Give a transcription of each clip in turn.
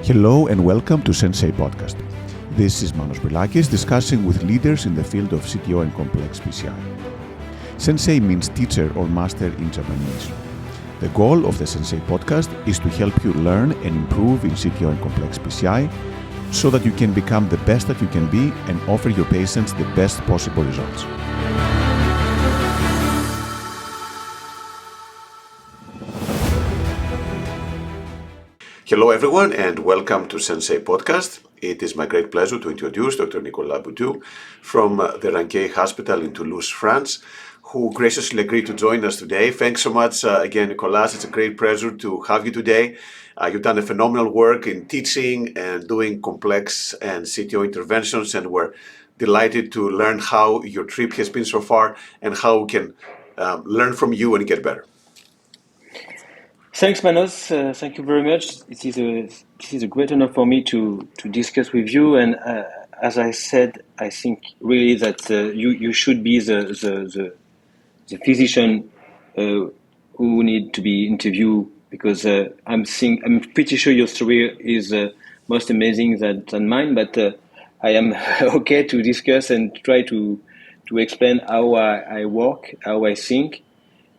Hello and welcome to Sensei podcast. This is Manos Brilakis discussing with leaders in the field of CTO and complex PCI. Sensei means teacher or master in Japanese. The goal of the Sensei podcast is to help you learn and improve in CTO and complex PCI so that you can become the best that you can be and offer your patients the best possible results. Hello everyone and welcome to Sensei podcast. It is my great pleasure to introduce Dr. Nicolas Boudou from the Ranquet Hospital in Toulouse, France, who graciously agreed to join us today. Thanks so much again, Nicolas. It's a great pleasure to have you today. You've done a phenomenal work in teaching and doing complex and CTO interventions, and we're delighted to learn how your trip has been so far and how we can learn from you and get better. Thanks, Manos. Thank you very much. This is a great honor for me to discuss with you. And as I said, I think really that you should be the physician who need to be interviewed, because I'm pretty sure your story is most amazing than mine. But I am okay to discuss and try to explain how I work, how I think,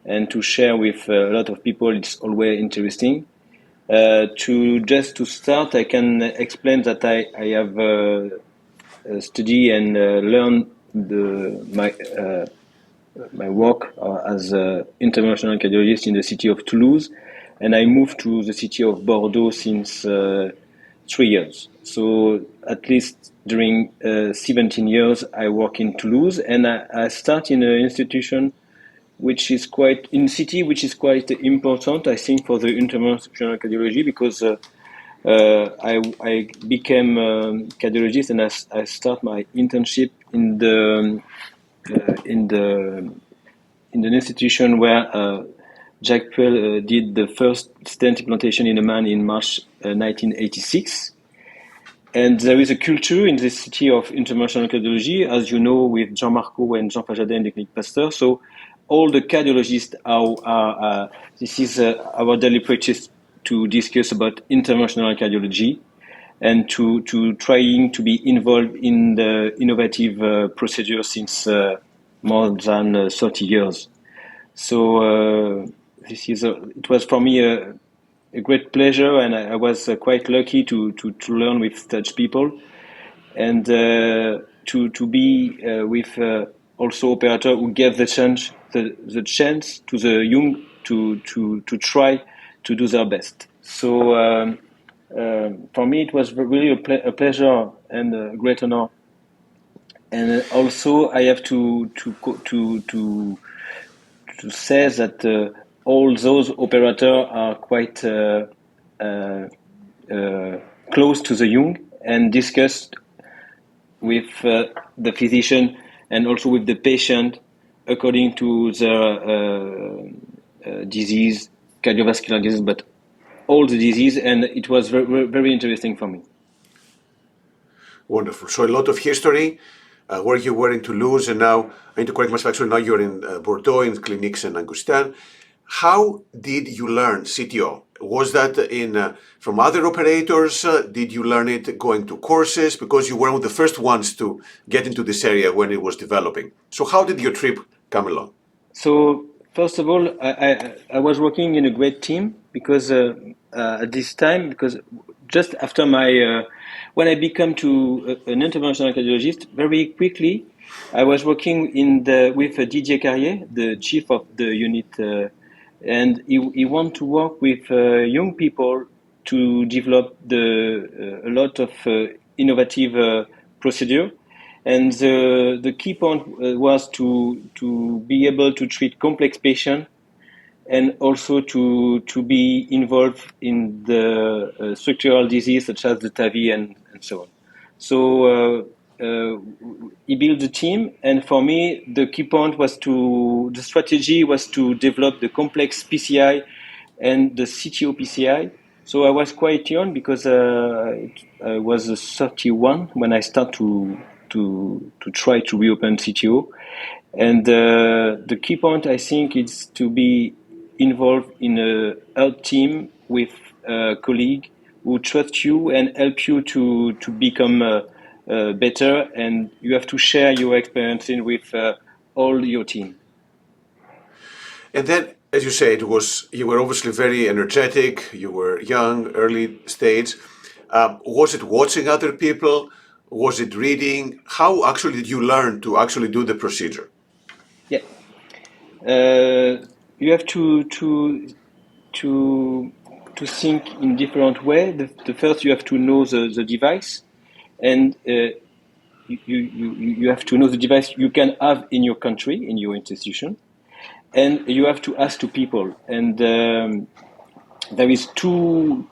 and to share with a lot of people. It's always interesting. To start, I can explain that I have studied and learned my work as an interventional cardiologist in the city of Toulouse, and I moved to the city of Bordeaux since 3 years. So at least during 17 years, I work in Toulouse, and I start in an institution which is quite important, I think, for the interventional cardiology, because I became a cardiologist and I start my internship in an institution where Jack Pell did the first stent implantation in a man in March 1986. And there is a culture in the city of interventional cardiology, as you know, with Jean Marco and Jean Fajadet in the Clinique Pasteur. So all the cardiologists are this is our daily practice to discuss about interventional cardiology and to trying to be involved in the innovative procedure since more than 30 years. So it was for me a great pleasure, and I was quite lucky to learn with such people, and to be with also operator who gave the chance to the young to try to do their best. So for me, it was really a pleasure and a great honor. And also, I have to say that all those operators are quite close to the young and discussed with the physician and also with the patient according to their disease, cardiovascular disease, but all the disease, and it was very, very interesting for me. Wonderful. So a lot of history, where you were in Toulouse, and now, I need to correct myself, actually now you're in Bordeaux, in Clinique Saint Augustin. How did you learn CTO? Was that from other operators? Did you learn it going to courses? Because you were one of the first ones to get into this area when it was developing. So how did your trip come along? So first of all, I was working in a great team, because at this time, because just after when I became an interventional cardiologist, very quickly, I was working with Didier Carrier, the chief of the unit, and he wanted to work with young people to develop a lot of innovative procedure. And the key point was to be able to treat complex patients, and also to be involved in the structural disease such as the TAVI and so on. So he built the team, and for me, the key point was the strategy was to develop the complex PCI and the CTO PCI. So I was quite young, because I was 31 when I started to try to reopen CTO. And the key point, I think, is to be involved in a health team with a colleague who trust you and help you to become better, and you have to share your experiences with all your team. And then, as you say, you were obviously very energetic. You were young, early stage. Was it watching other people? Was it reading? How actually did you learn to actually do the procedure? Yeah, you have to think in different way. The first, you have to know the device, and you have to know the device you can have in your country, in your institution, and you have to ask to people. And there is two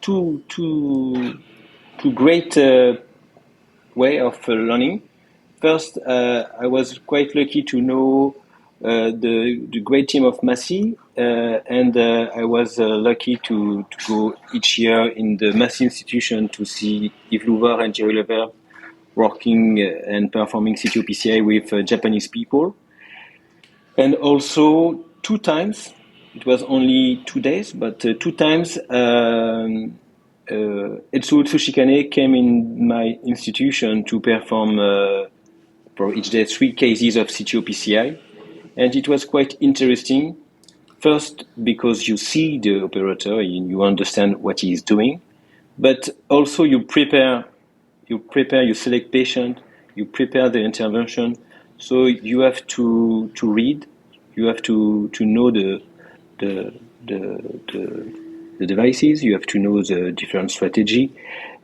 great way of learning. First, I was quite lucky to know the great team of Massy, and I was lucky to go each year in the Massy institution to see Yves Louver and Thierry Lever working and performing CTO-PCI with Japanese people. And also two times, it was only 2 days, but two times Etsuo Tsushikane came in my institution to perform for each day 3 cases of CTO-PCI. And it was quite interesting. First, because you see the operator and you understand what he is doing, but also you select patient, you prepare the intervention. So you have to read, you have to know the devices, you have to know the different strategy,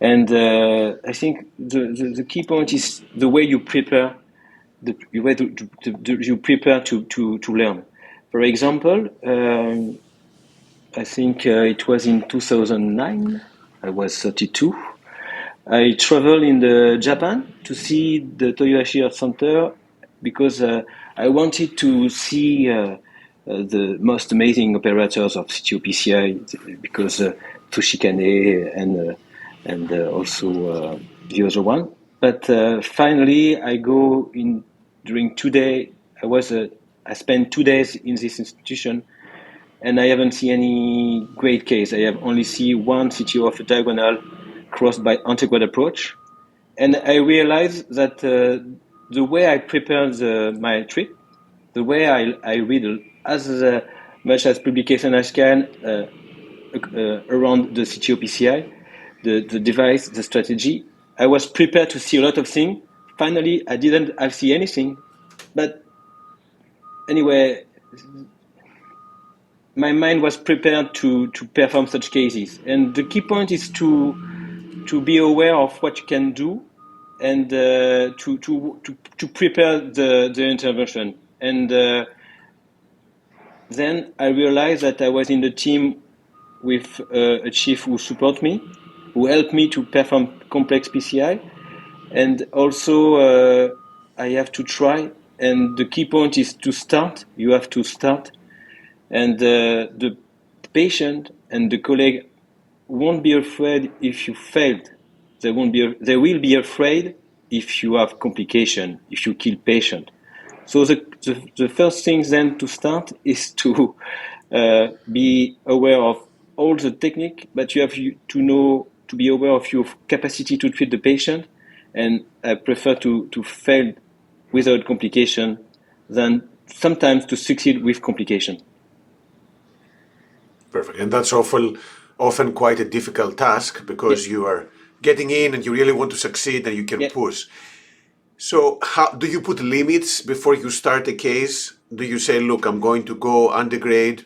and I think the key point is the way you prepare, you prepare to learn. For example, I think it was in 2009. I was 32. I traveled in Japan to see the Toyohashi Earth Center because I wanted to see the most amazing operators of CTO-PCI because Tsushikane and also the other one. But finally, I go in during 2 days. I spent 2 days in this institution, and I haven't seen any great case. I have only seen one CTO of a diagonal crossed by antegrade approach. And I realized that the way I prepare my trip, the way I read as much as publication as can around the CTO-PCI, the device, the strategy, I was prepared to see a lot of things. Finally, I didn't see anything. But anyway, my mind was prepared to perform such cases. And the key point is to be aware of what you can do and to prepare the intervention. And then I realized that I was in the team with a chief who support me, who helped me to perform complex PCI. And also I have to try. And the key point is to start. You have to start. And the patient and the colleague won't be afraid if you failed. They will be afraid if you have complication, if you kill patient. So the first thing then to start is to be aware of all the technique, but you have to be aware of your capacity to treat the patient. And I prefer to fail without complication than sometimes to succeed with complication. Perfect. And that's often quite a difficult task because you are getting in and you really want to succeed and you can push. So how do you put limits before you start a case? Do you say, look, I'm going to go antegrade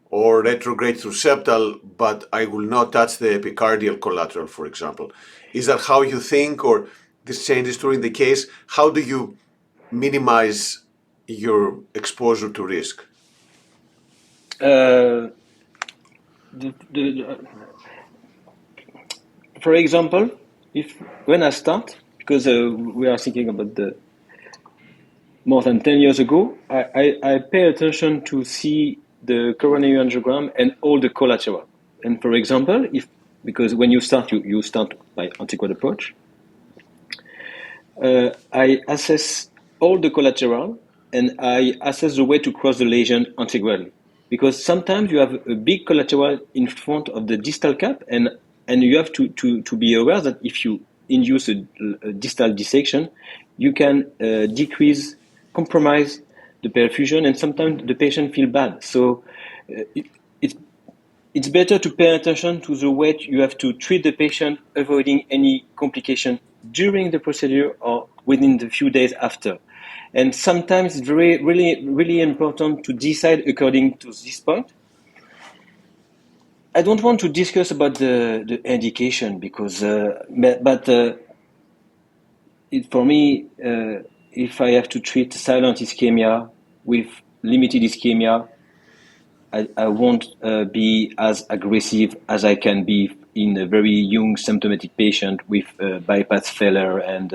or retrograde through septal, but I will not touch the epicardial collateral, for example? Is that how you think, or this changes during the case? How do you minimize your exposure to risk? For example, when I start, because we are thinking about the more than 10 years ago, I pay attention to see the coronary angiogram and all the collateral. And for example, because when you start, you start by antegrade approach. I assess all the collateral and I assess the way to cross the lesion antegrade. Because sometimes you have a big collateral in front of the distal cap, and and you have to be aware that if you induce a distal dissection, you can compromise the perfusion, and sometimes the patient feel bad. So it's better to pay attention to the way you have to treat the patient, avoiding any complication during the procedure or within the few days after. And sometimes it's really important to decide according to this point. I don't want to discuss about the indication because, for me, if I have to treat silent ischemia with limited ischemia, I won't be as aggressive as I can be in a very young symptomatic patient with bypass failure and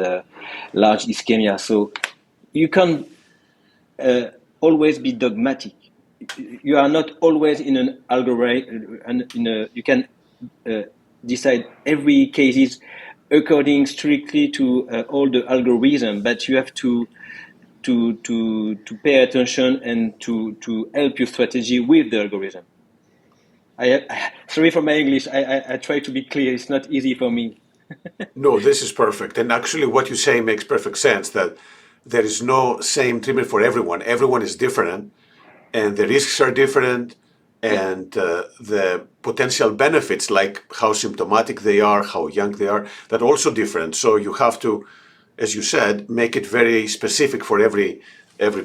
large ischemia. So you can always be dogmatic. You are not always in an algorithm, and you can decide every case according strictly to all the algorithm, but you have to pay attention and to help your strategy with the algorithm. Sorry for my English. I try to be clear. It's not easy for me. No, this is perfect. And actually, what you say makes perfect sense that there is no same treatment for everyone. Everyone is different, and the risks are different, Yeah. and the potential benefits, like how symptomatic they are, how young they are, that are also different. So you have to, as you said, make it very specific for every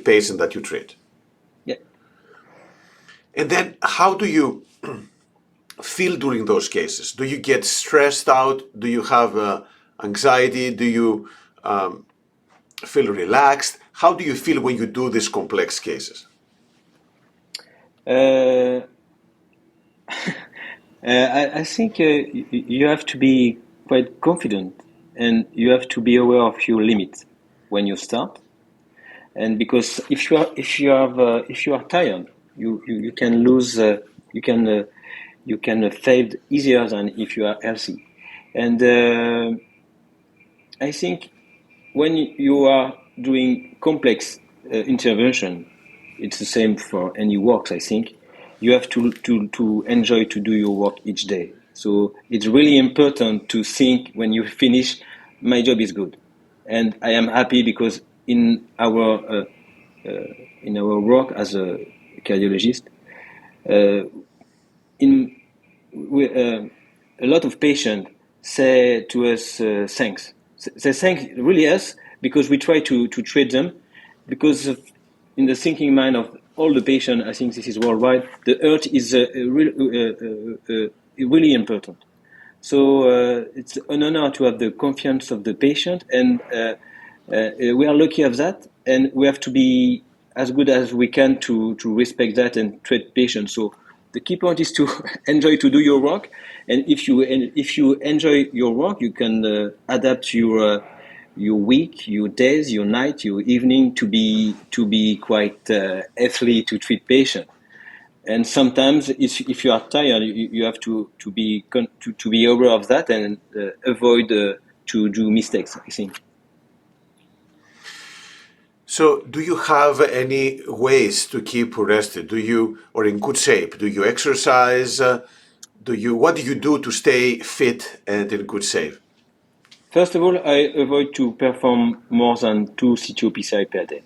patient that you treat. Yeah. And then, how do you feel during those cases? Do you get stressed out? Do you have anxiety? Do you feel relaxed? How do you feel when you do these complex cases? Uh, I think you have to be quite confident, and you have to be aware of your limits when you start. And because if you are tired, you can lose you can fail easier than if you are healthy. And I think when you are doing complex intervention, it's the same for any works. I think you have to enjoy to do your work each day. So it's really important to think when you finish, my job is good, and I am happy because in our work as a cardiologist, uh, in we, a lot of patients say to us thanks. They thank really us because we try to treat them because in the thinking mind of all the patients, I think this is worldwide, the heart is really important. So it's an honor to have the confiance of the patient, and we are lucky of that, and we have to be as good as we can to respect that and treat patients. So the key point is to enjoy to do your work, and if you enjoy your work, you can adapt your week, your days, your night, your evening to be quite healthy to treat patients. And sometimes, if you are tired, you have to be aware of that and avoid to do mistakes, I think. So, do you have any ways to keep rested? Do you, or in good shape? Do you exercise? What do you do to stay fit and in good shape? First of all, I avoid to perform more than 2 CTO-PCI per day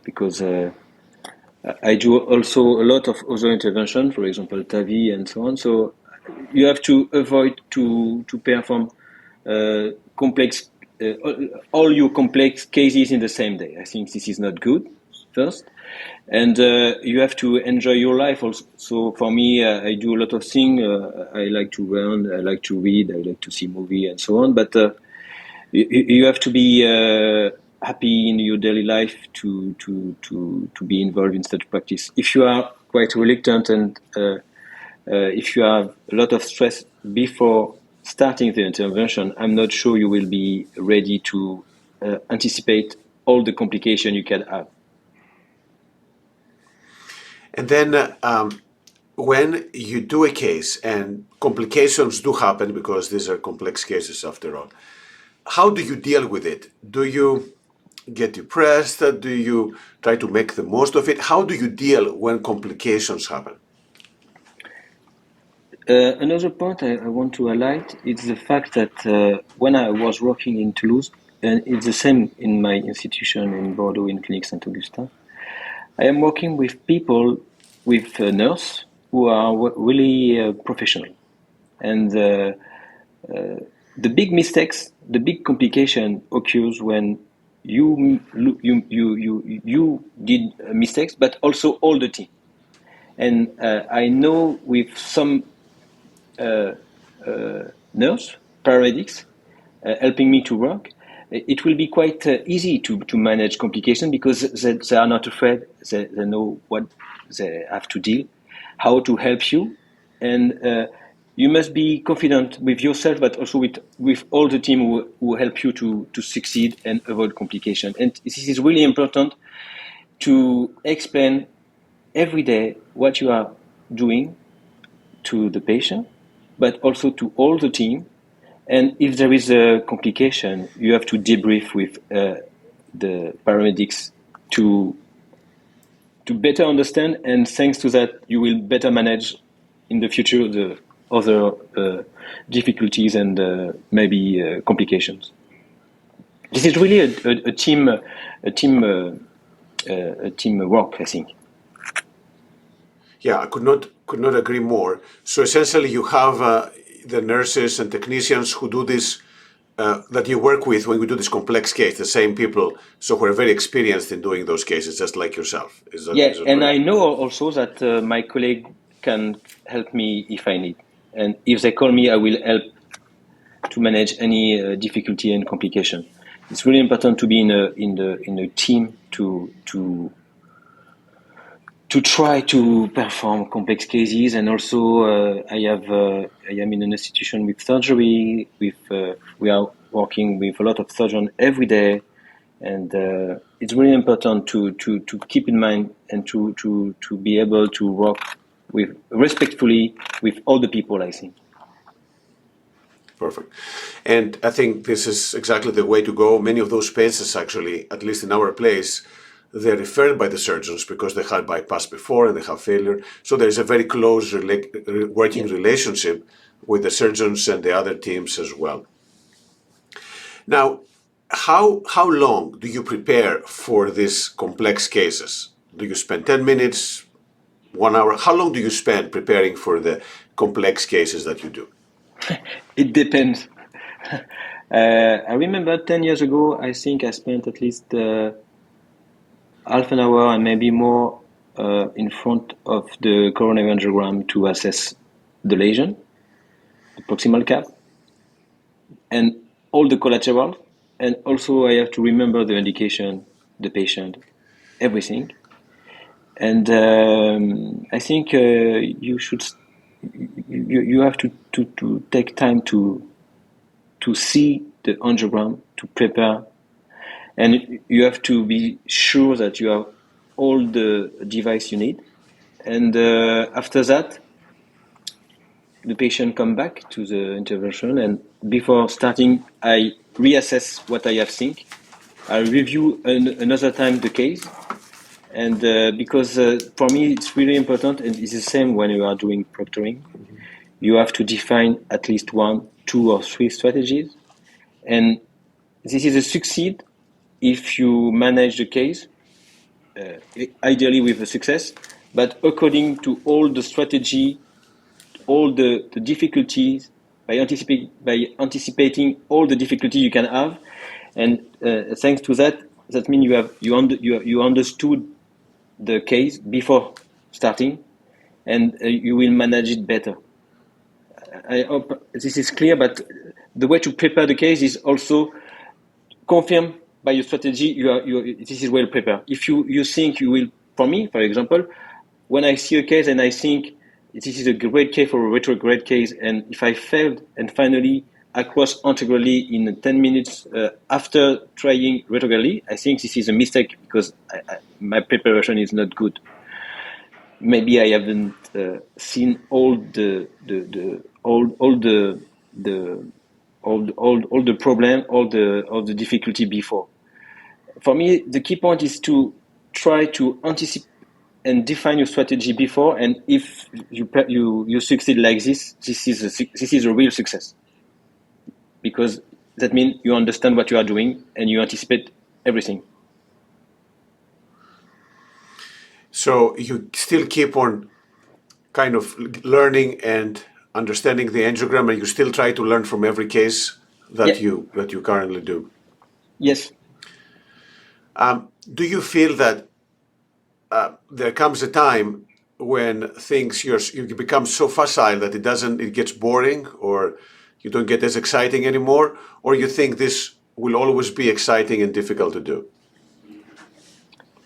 because I do also a lot of other intervention, for example, TAVI and so on. So you have to avoid to perform complex all your complex cases in the same day. I think this is not good. First, and you have to enjoy your life also. So for me, I do a lot of things. I like to run, I like to read, I like to see movie and so on. But you have to be happy in your daily life to be involved in such practice. If you are quite reluctant and if you have a lot of stress before starting the intervention, I'm not sure you will be ready to anticipate all the complications you can have. And then, when you do a case and complications do happen because these are complex cases after all, how do you deal with it? Do you get depressed? Do you try to make the most of it? How do you deal when complications happen? Another point I want to highlight is the fact that when I was working in Toulouse, and it's the same in my institution in Bordeaux in Clinique Saint Augustin, I am working with people, with nurses who are really professional. And the big mistakes, the big complication occurs when you did mistakes, but also all the team. And I know with some nurse, paramedics, helping me to work, it will be quite easy to manage complication because they are not afraid. They know what they have to deal, how to help you, and you must be confident with yourself, but also with all the team who help you to succeed and avoid complication. And this is really important to explain every day what you are doing to the patient, but also to all the team. And if there is a complication, you have to debrief with the paramedics to better understand. And thanks to that, you will better manage in the future the other difficulties and maybe complications. This is really a team work, I think. Yeah, I could not agree more. So essentially, you have the nurses and technicians who do this that you work with when we do this complex case, the same people, so who are very experienced in doing those cases, just like yourself. Is that And right? I know also that my colleague can help me if I need. And if they call me, I will help to manage any difficulty and complication. It's really important to be in a team to try to perform complex cases. And also I am in an institution with surgery. We are working with a lot of surgeons every day, and it's really important to keep in mind and to be able to work with respectfully with all the people, I think. Perfect. And I think this is exactly the way to go. Many of those patients, actually, at least in our place, they're referred by the surgeons because they had bypass before and they have failure. So there's a very close working relationship with the surgeons and the other teams as well. Now, how long do you prepare for these complex cases? Do you spend 10 minutes, 1 hour? How long do you spend preparing for the complex cases that you do? It depends. I remember 10 years ago, I think I spent at least half an hour and maybe more in front of the coronary angiogram to assess the lesion, the proximal cap, and all the collateral. And also I have to remember the indication, the patient, everything. And I think you should you have to take time to see the angiogram, to prepare, and you have to be sure that you have all the device you need. And after that, the patient come back to the intervention, and before starting, I reassess what I have seen. I review another time the case, and because for me it's really important, and it's the same when you are doing proctoring. You have to define at least 1, 2, or 3 strategies, and this is a succeed if you manage the case, ideally with a success, but according to all the strategy, all the difficulties, by anticipating all the difficulty you can have, and thanks to that, that means you understood the case before starting, and you will manage it better. I hope this is clear, but the way to prepare the case is also confirm by your strategy this is well prepared. If you think you will, for me, for example, when I see a case and I think this is a great case for a retrograde case, and if I failed and finally I cross integrally in 10 minutes after trying retrogradely, I think this is a mistake because my preparation is not good. Maybe I haven't seen all the problem, all the difficulty before. For me, the key point is to try to and define your strategy before. And if you succeed like this, this is a real success, because that means you understand what you are doing and you anticipate everything. So you still keep on kind of learning and understanding the angiogram, and you still try to learn from every case that Yeah. you currently do. Yes. Do you feel that there comes a time when things you become so facile that it gets boring, or you don't get as exciting anymore, or you think this will always be exciting and difficult to do?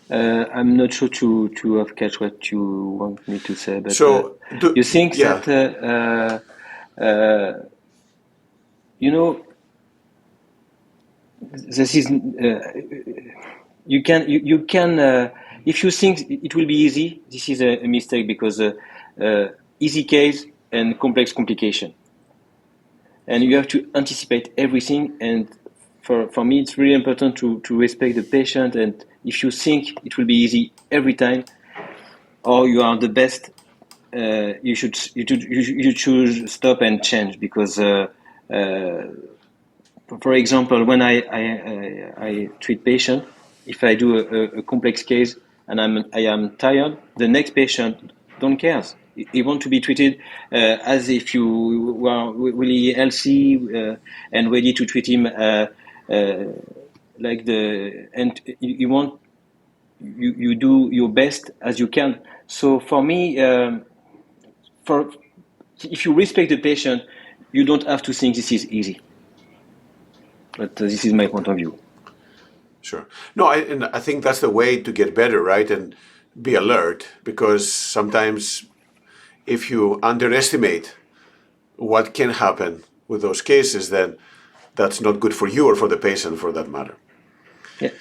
I'm not sure to have catch what you want me to say, but So you think yeah. that you know, this is you can if you think it will be easy, this is a mistake, because easy case and complex complication, and you have to anticipate everything. And for me, it's really important to respect the patient. And if you think it will be easy every time, or you are the best, you should stop and change, because for example, when I treat patient, if I do a complex case and I am tired, the next patient don't care. He want to be treated as if you were really healthy and ready to treat him and you want you do your best as you can. So for me, for if you respect the patient, you don't have to think this is easy. But this is my point of view. Sure. No, and I think that's the way to get better, right? And be alert, because sometimes if you underestimate what can happen with those cases, then that's not good for you or for the patient, for that matter. Yeah.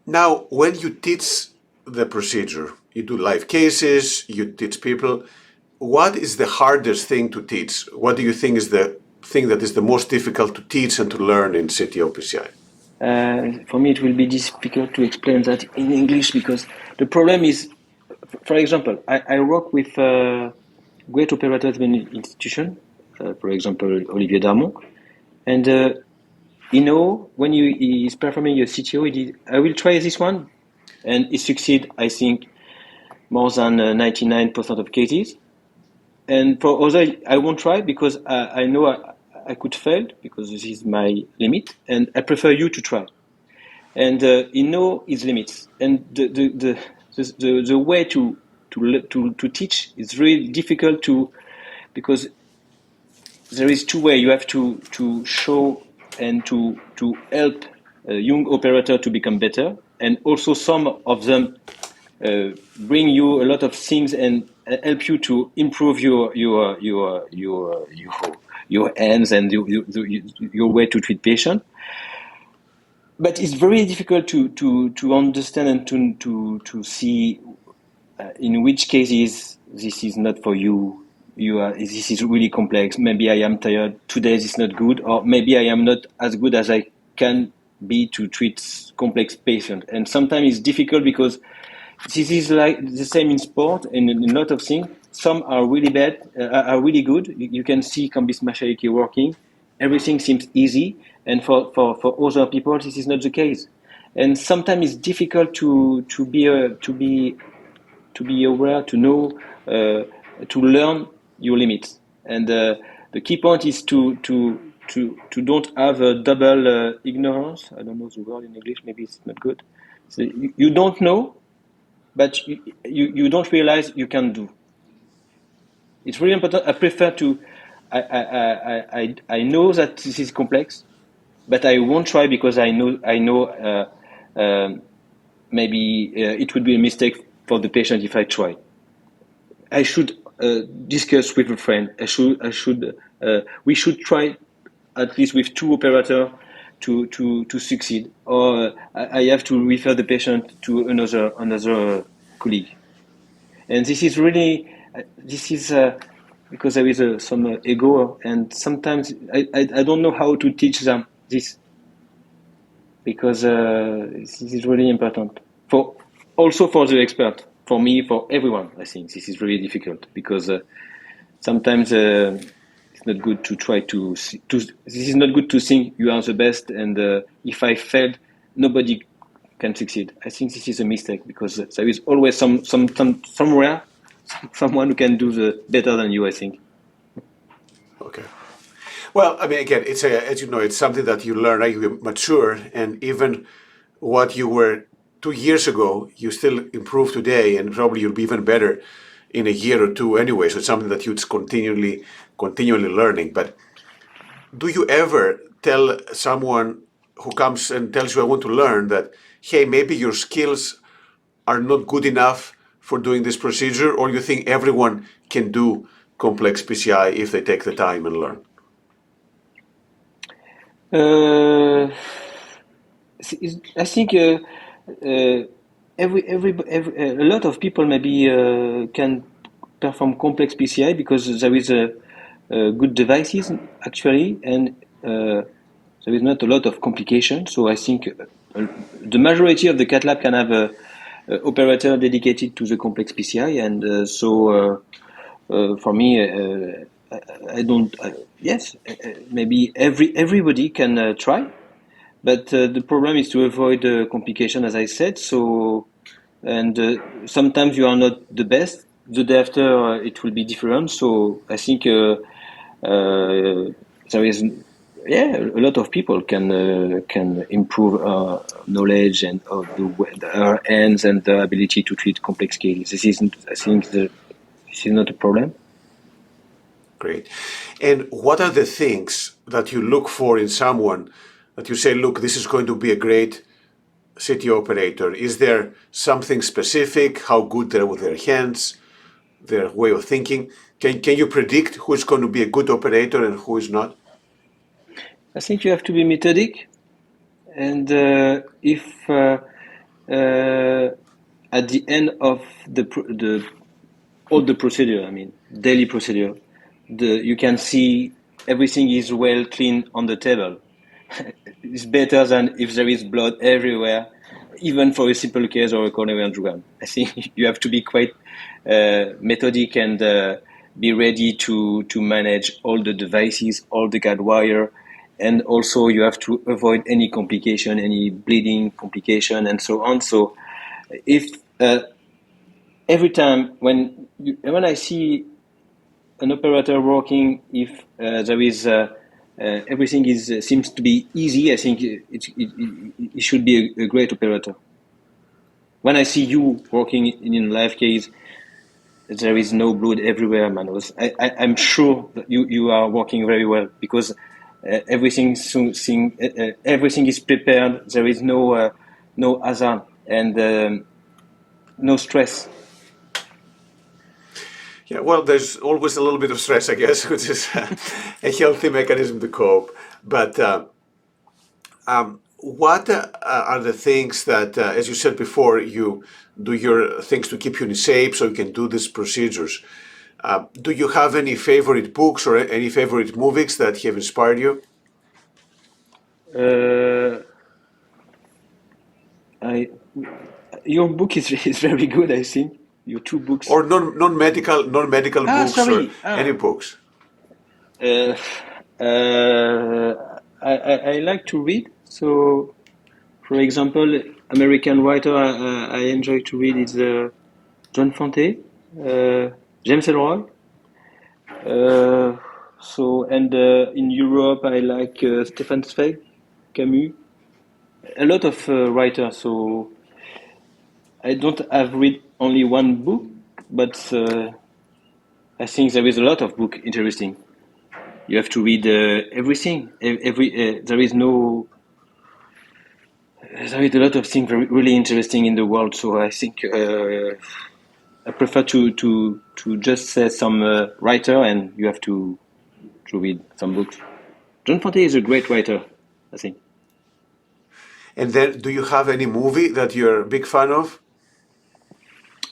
Now, when you teach the procedure, you do live cases, you teach people. What is the hardest thing to teach? What do you think is the thing that is the most difficult to teach and to learn in CTO PCI? For me, it will be difficult to explain that in English, because the problem is, for example, I work with great operators in institution, for example, Olivier Darmon, and when he's performing a CTO, he did, I will try this one, and he succeed, I think, more than 99% of cases. And for other, I won't try, because I know I could fail, because this is my limit, and I prefer you to try. And he know his limits, and the way to teach is really difficult because there is two way. You have to show and to help a young operator to become better, and also some of them bring you a lot of things and help you to improve your hands and your way to treat patient. But it's very difficult to understand and to see in which cases this is not for you. This is really complex. Maybe I am tired today. This is not good, or maybe I am not as good as I can be to treat complex patients. And sometimes it's difficult, because this is like the same in sport and in a lot of things. Some are really bad, are really good. You can see Cambis Machaliki working. Everything seems easy. And for other people, this is not the case. And sometimes it's difficult to be aware, to know, to learn your limits. And the key point is to don't have a double ignorance. I don't know the word in English. Maybe it's not good. So you don't know, but you don't realize you can do. It's really important. I prefer to. I know that this is complex, but I won't try, because I know maybe it would be a mistake for the patient if I try. I should discuss with a friend. We should try at least with two operators to succeed, or I have to refer the patient to another colleague. And this is really because there is some ego, and sometimes I don't know how to teach them this, because this is really important for also for the expert, for me, for everyone. I think this is really difficult because sometimes it's not good to try to. This is not good to think you are the best, and if I failed, nobody can succeed. I think this is a mistake because there is always somewhere someone who can do the better than you. I think. Okay. Well, I mean, again, it's as you know, it's something that you learn, right? You mature, and even what you were 2 years ago, you still improve today, and probably you'll be even better in a year or two anyway. So it's something that you're continually learning. But do you ever tell someone who comes and tells you, "I want to learn," that, hey, maybe your skills are not good enough for doing this procedure, or you think everyone can do complex PCI if they take the time and learn? Uh, I think a lot of people maybe can perform complex PCI because there is good devices actually, and there is not a lot of complications. So I think the majority of the cath lab can have a operator dedicated to the complex PCI, and for me, I don't. Yes, maybe everybody can try, but the problem is to avoid complication, as I said. So, and sometimes you are not the best. The day after, it will be different. So I think there is, yeah, a lot of people can improve knowledge and of our hands and the ability to treat complex cases. This isn't. I think this is not a problem. Great. And what are the things that you look for in someone that you say, look, this is going to be a great city operator? Is there something specific? How good they're with their hands, their way of thinking? Can you predict who is going to be a good operator and who is not? I think you have to be methodic, and if at the end of all the procedure, I mean daily procedure, you can see everything is well clean on the table. It's better than if there is blood everywhere, even for a simple case or a coronary angiogram. I think you have to be quite methodic and be ready to manage all the devices, all the guide wire, and also you have to avoid any complication, any bleeding complication, and so on. So if every time when I see an operator working, if there is everything seems to be easy, I think it should be a great operator. When I see you working in a live case, there is no blood everywhere, Manos. I'm sure that you are working very well because everything is prepared. There is no hazard and no stress. Yeah, well, there's always a little bit of stress, I guess, which is a healthy mechanism to cope. But what are the things that, as you said before, you do your things to keep you in shape so you can do these procedures? Do you have any favorite books or any favorite movies that have inspired you? Uh, I Your book is very good. I think your two books. Or non-medical Ah, books or sorry. any books? Uh, I like to read. So, for example, American writer I enjoy to read is John Fante, uh, James Elroy. And in Europe, I like Stefan Zweig, Camus. A lot of writers. So I don't have read only one book, but I think there is a lot of book interesting. You have to read everything. There is a lot of things really interesting in the world. So I think I prefer to just say some writer, and you have to read some books. John Fante is a great writer, I think. And then, do you have any movie that you're a big fan of?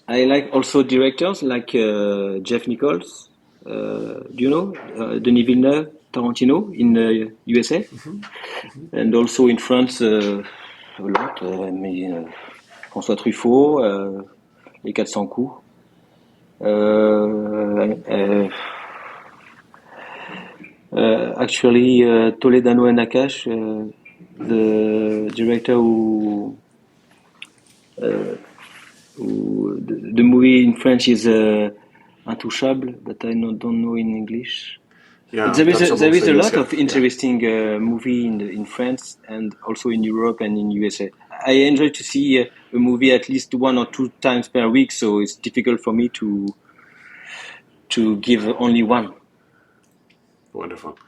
I like also directors like Jeff Nichols. Do you know Denis Villeneuve, Tarantino in USA, and also in France a lot. François Truffaut, les 400 coups. Actually, Toledano and Nakash, the director the movie in French is Intouchable, that I don't know in English. Yeah, There is a lot USA. of interesting movie in France and also in Europe and in USA. I enjoy to see a movie at least 1 or 2 times per week, so it's difficult for me to give only one. Wonderful.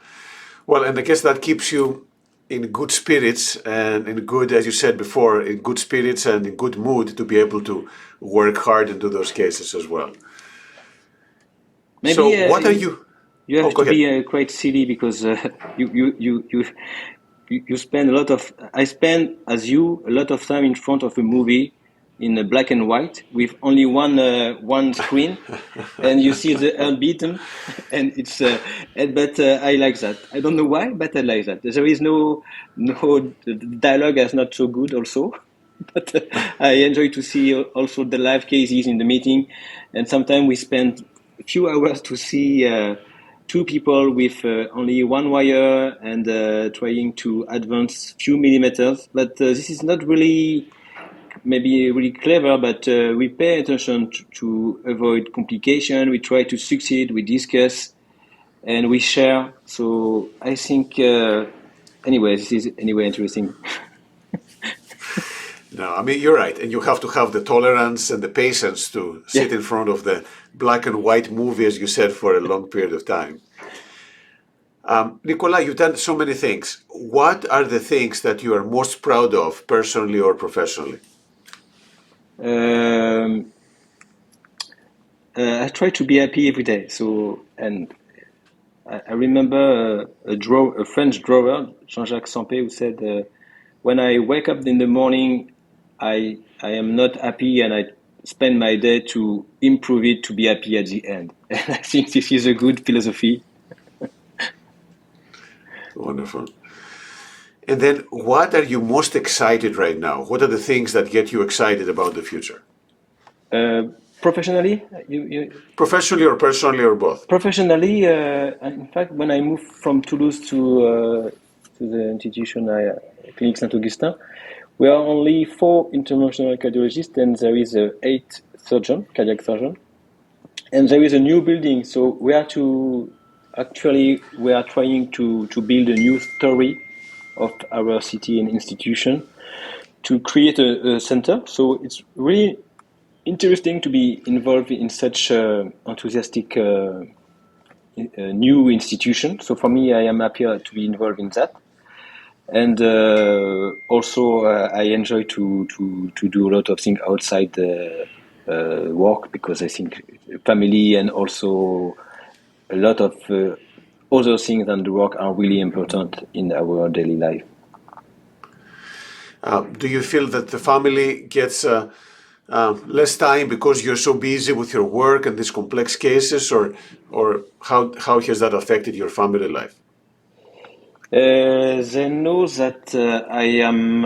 Well, and I guess that keeps you in good spirits and in good, as you said before, in good spirits and in good mood to be able to work hard and do those cases as well. Maybe So, what are you? You have Go to ahead. be quite silly because you spend a lot of. I spend, as you, a lot of time in front of a movie in black and white with only one screen, and you see the unbeaten, and it's. But I like that. I don't know why, but I like that. There is no the dialogue is not so good also. But I enjoy to see also the live cases in the meeting, and sometimes we spend a few hours to see two people with only one wire and trying to advance few millimeters. But this is not really maybe really clever, but we pay attention to avoid complication. We try to succeed. We discuss and we share. So I think anyway, this is anyway interesting. No, I mean, you're right. And you have to have the tolerance and the patience to Yeah. sit in front of the black and white movie, as you said, for a long period of time. Nicolas, you've done so many things. What are the things that you are most proud of, personally or professionally? Um, I try to be happy every day. So, and I remember a French drawer, Jean-Jacques Sensei, who said, "When I wake up in the morning, I am not happy, and I spend my day to improve it to be happy at the end." And I think this is a good philosophy. Wonderful. And then, what are you most excited right now? What are the things that get you excited about the future? Professionally, Professionally or personally or both? professionally, in fact, when I moved from Toulouse to the institution, Clinique Saint Augustin, we are only 4 interventional cardiologists, and there is 8 surgeon, cardiac surgeon, and there is a new building. So we are trying to build a new story of our city and institution to create a center. So it's really interesting to be involved in such enthusiastic new institution. So for me, I am happier to be involved in that. And also, I enjoy to do a lot of things outside the work, because I think family and also a lot of other things than the work are really important in our daily life. Do you feel that the family gets less time because you're so busy with your work and these complex cases, or how has that affected your family life? They know that I am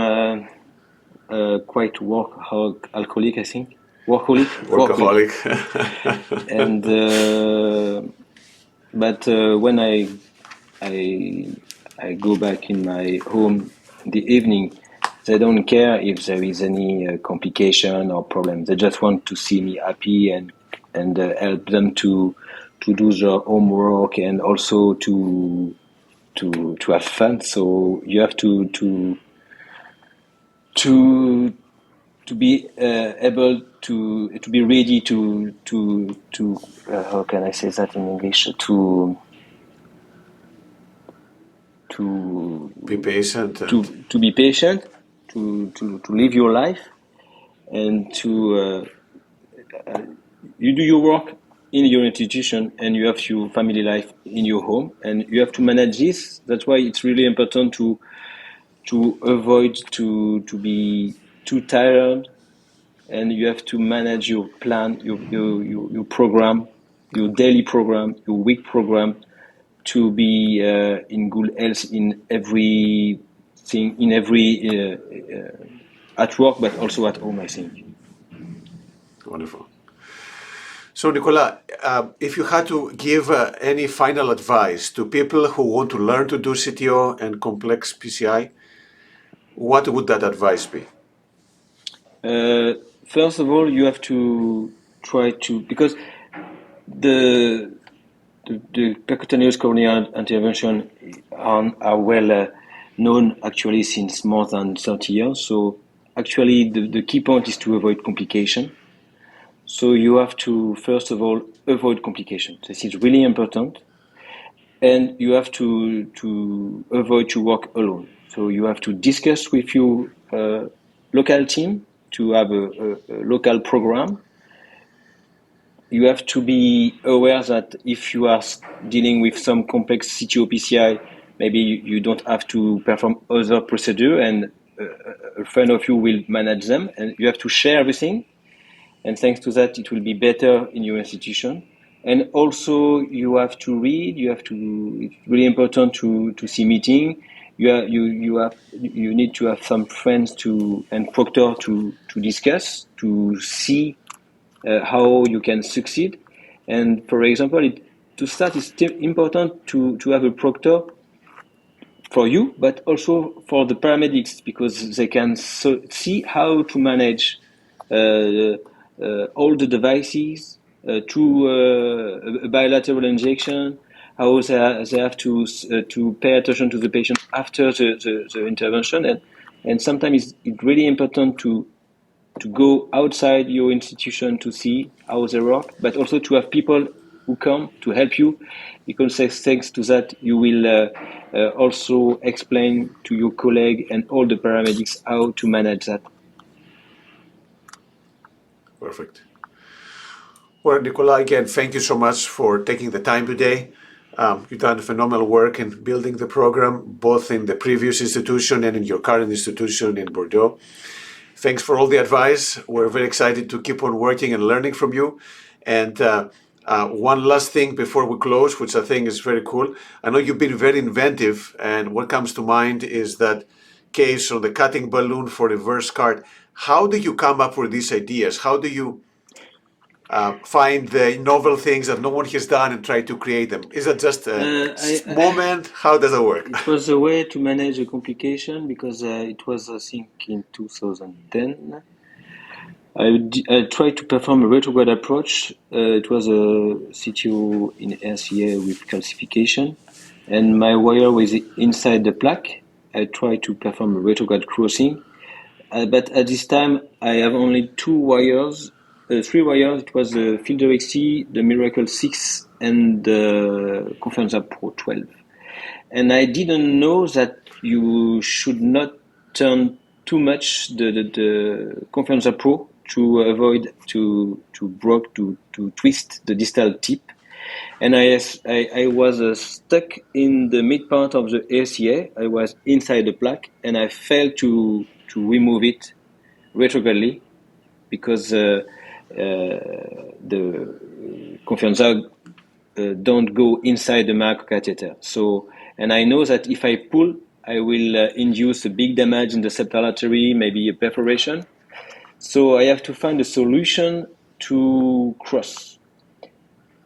quite alcoholic, I think. Workaholic. Workaholic. And but when I I go back in my home in the evening, they don't care if there is any complication or problem. They just want to see me happy and help them to do their homework and also to have fun. So you have to to be able to be ready to how can I say that in English, to Be patient to and to be patient, to live your life, and to you do your work in your institution, and you have your family life in your home, and you have to manage this. That's why it's really important to avoid to be too tired, and you have to manage your plan, your program, your daily program, your week program, to be in good health in every thing, in every at work, but also at home, I think. Wonderful. So, Nicolas, if you had to give any final advice to people who want to learn to do CTO and complex PCI, what would that advice be? First of all, you have to try to, because the percutaneous coronary intervention are well known actually since more than 30 years. So actually the key point is to avoid complication. So you have to, first of all, avoid complication. This is really important. And you have to avoid to work alone. So you have to discuss with your local team to have a local program. You have to be aware that if you are dealing with some complex CTO PCI, maybe you don't have to perform other procedure, and a friend of you will manage them, and you have to share everything. And thanks to that, it will be better in your institution. And also, you have to read. It's really important to see meeting. You need to have some friends and proctor to discuss, to see how you can succeed. And for example, to start, it's still important to have a proctor for you, but also for the paramedics, because they can see how to manage all the devices through a bilateral injection, how they have to pay attention to the patient after the intervention. And sometimes it's really important to go outside your institution to see how they work, but also to have people who come to help you, because thanks to that, you will also explain to your colleague and all the paramedics how to manage that. Perfect. Well, Nicolas, again, thank you so much for taking the time today. You've done phenomenal work in building the program, both in the previous institution and in your current institution in Bordeaux. Thanks for all the advice. We're very excited to keep on working and learning from you. And one last thing before we close, which I think is very cool. I know you've been very inventive, and what comes to mind is that case on the cutting balloon for reverse cart. How do you come up with these ideas? How do you find the novel things that no one has done and try to create them? Is that just a moment? How does it work? It was a way to manage a complication, because it was, I think, in 2010. I tried to perform a retrograde approach. It was a CTO in RCA with calcification, and my wire was inside the plaque. I tried to perform a retrograde crossing, but at this time I have only three wires. It was the Fielder XT, the Miracle 6, and the Confianza Pro 12. And I didn't know that you should not turn too much the Confianza Pro to avoid to twist the distal tip. And I was stuck in the mid part of the ACA. I was inside the plaque, and I failed to remove it retrogradely, because the Confianza don't go inside the microcatheter. So, and I know that if I pull, I will induce a big damage in the septal artery, maybe a perforation. So I have to find a solution to cross.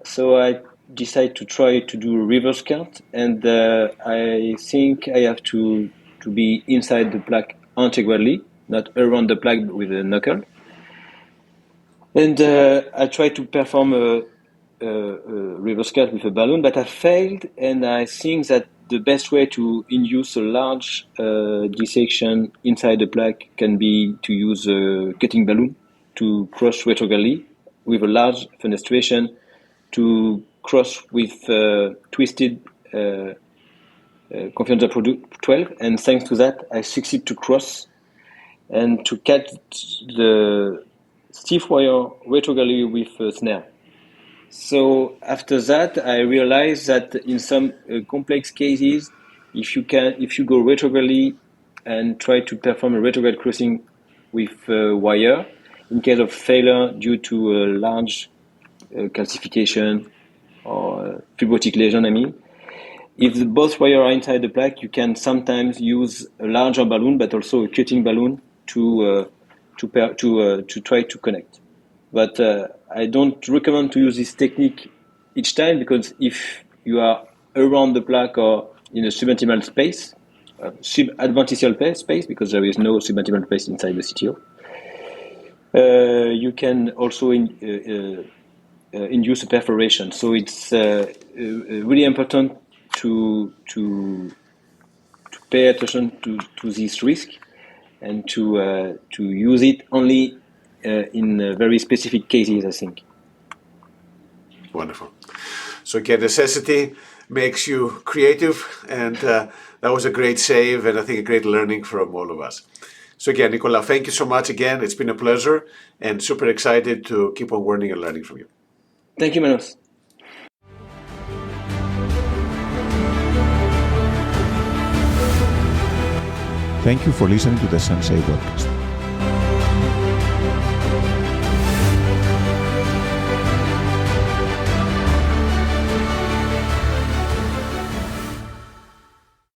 So I decide to try to do a reverse cut, and I think I have to be inside the plaque integrally, not around the plaque with a knuckle. And I tried to perform a reverse cut with a balloon, but I failed, and I think that the best way to induce a large dissection inside the plaque can be to use a cutting balloon to cross retrogradely with a large fenestration, to cross with twisted Confianza Pro 12, and thanks to that, I succeed to cross and to cut the stiff wire retrogradely with a snare. So after that, I realized that in some complex cases, if you go retrogradely and try to perform a retrograde crossing with wire, in case of failure due to a large calcification or fibrotic lesion, if both wires are inside the plaque, you can sometimes use a larger balloon, but also a cutting balloon, to try to connect. But I don't recommend to use this technique each time, because if you are around the plaque or in a subintimal space, subadventitial space, because there is no subintimal space inside the CTO, you can also induce a perforation. So it's really important to pay attention to this risk, and to use it only in very specific cases, I think. Wonderful. So again, necessity makes you creative, and that was a great save, and I think a great learning from all of us. So again, Nicolas, thank you so much again. It's been a pleasure, and super excited to keep on learning and learning from you. Thank you, Manos. Thank you for listening to the Sensei podcast.